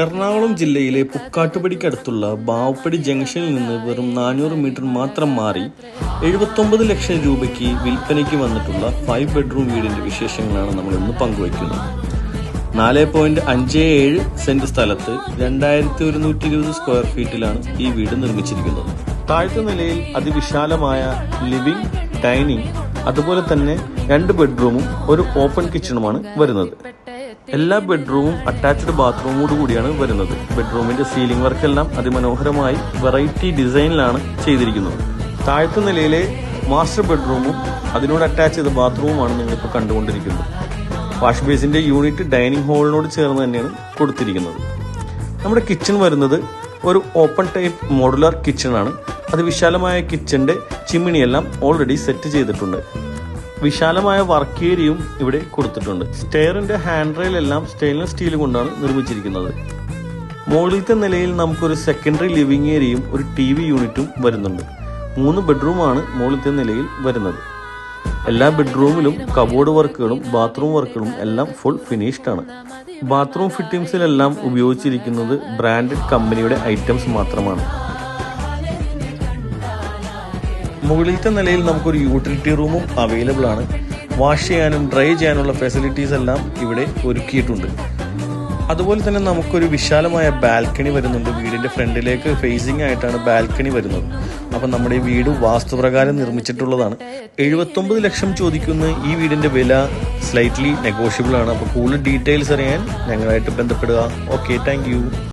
എറണാകുളം ജില്ലയിലെ പുക്കാട്ടുപടിക്കടുത്തുള്ള ബാവപ്പടി ജംഗ്ഷനിൽ നിന്ന് വെറും 400 മീറ്റർ മാത്രം മാറി 79 ലക്ഷം രൂപയ്ക്ക് വിൽപ്പനയ്ക്ക് വന്നിട്ടുള്ള 5 ബെഡ്റൂം വീടിന്റെ വിശേഷങ്ങളാണ് നമ്മൾ ഇന്ന് പങ്കുവയ്ക്കുന്നത്. 4.57 സെന്റ് സ്ഥലത്ത് 2120 സ്ക്വയർ ഫീറ്റിലാണ് ഈ വീട് നിർമ്മിച്ചിരിക്കുന്നത്. താഴത്തെ നിലയിൽ അതിവിശാലമായ ലിവിംഗ്, ഡൈനിങ്, അതുപോലെ തന്നെ 2 ബെഡ്റൂമും ഒരു ഓപ്പൺ കിച്ചണുമാണ് വരുന്നത്. എല്ലാ ബെഡ്റൂമും അറ്റാച്ച്ഡ് ബാത്റൂമോട് കൂടിയാണ് വരുന്നത്. ബെഡ്റൂമിന്റെ സീലിംഗ് വർക്കെല്ലാം അതിമനോഹരമായി വെറൈറ്റി ഡിസൈനിലാണ് ചെയ്തിരിക്കുന്നത്. താഴത്തെ നിലയിലെ മാസ്റ്റർ ബെഡ്റൂമും അതിനോട് അറ്റാച്ച് ചെയ്ത ബാത്റൂമുമാണ് നിങ്ങളിപ്പോൾ കണ്ടുകൊണ്ടിരിക്കുന്നത്. വാഷ് ബേസിന്റെ യൂണിറ്റ് ഡൈനിങ് ഹാളിനോട് ചേർന്ന് തന്നെയാണ് കൊടുത്തിരിക്കുന്നത്. നമ്മുടെ കിച്ചൺ വരുന്നത് ഒരു ഓപ്പൺ ടൈപ്പ് മോഡുലാർ കിച്ചണാണ്. അത് വിശാലമായ കിച്ചന്റെ ചിമ്മിണിയെല്ലാം ഓൾറെഡി സെറ്റ് ചെയ്തിട്ടുണ്ട്. വിശാലമായ വർക്ക് ഏരിയയും ഇവിടെ കൊടുത്തിട്ടുണ്ട്. സ്റ്റെയറിന്റെ ഹാൻഡ് റെയിൽ എല്ലാം സ്റ്റെയിൻലെസ് സ്റ്റീൽ കൊണ്ടാണ് നിർമ്മിച്ചിരിക്കുന്നത്. മുകളിലത്തെ നിലയിൽ നമുക്കൊരു സെക്കൻഡറി ലിവിംഗ് ഏരിയയും ഒരു TV യൂണിറ്റും വരുന്നുണ്ട്. 3 ബെഡ്റൂമാണ് മുകളിലത്തെ നിലയിൽ വരുന്നത്. എല്ലാ ബെഡ്റൂമിലും കബോർഡ് വർക്കുകളും ബാത്റൂം വർക്കുകളും എല്ലാം ഫുൾ ഫിനിഷ്ഡ് ആണ്. ബാത്റൂം ഫിറ്റിംഗ്സിലെല്ലാം ഉപയോഗിച്ചിരിക്കുന്നത് ബ്രാൻഡഡ് കമ്പനിയുടെ ഐറ്റംസ് മാത്രമാണ്. മുകളിലത്തെ നിലയിൽ നമുക്കൊരു യൂട്ടിലിറ്റി റൂമും അവൈലബിൾ ആണ്. വാഷ് ചെയ്യാനും ഡ്രൈ ചെയ്യാനുള്ള ഫെസിലിറ്റീസ് എല്ലാം ഇവിടെ ഒരുക്കിയിട്ടുണ്ട്. അതുപോലെ തന്നെ നമുക്കൊരു വിശാലമായ ബാൽക്കണി വരുന്നുണ്ട്. വീടിന്റെ ഫ്രണ്ടിലേക്ക് ഫേസിംഗ് ആയിട്ടാണ് ബാൽക്കണി വരുന്നത്. അപ്പം നമ്മുടെ ഈ വീട് വാസ്തുപ്രകാരം നിർമ്മിച്ചിട്ടുള്ളതാണ്. 79 ലക്ഷം ചോദിക്കുന്ന ഈ വീടിന്റെ വില സ്ലൈറ്റ്ലി നെഗോഷ്യബിൾ ആണ്. അപ്പോൾ കൂടുതൽ ഡീറ്റെയിൽസ് അറിയാൻ ഞങ്ങളായിട്ട് ബന്ധപ്പെടുക. Okay, thank you.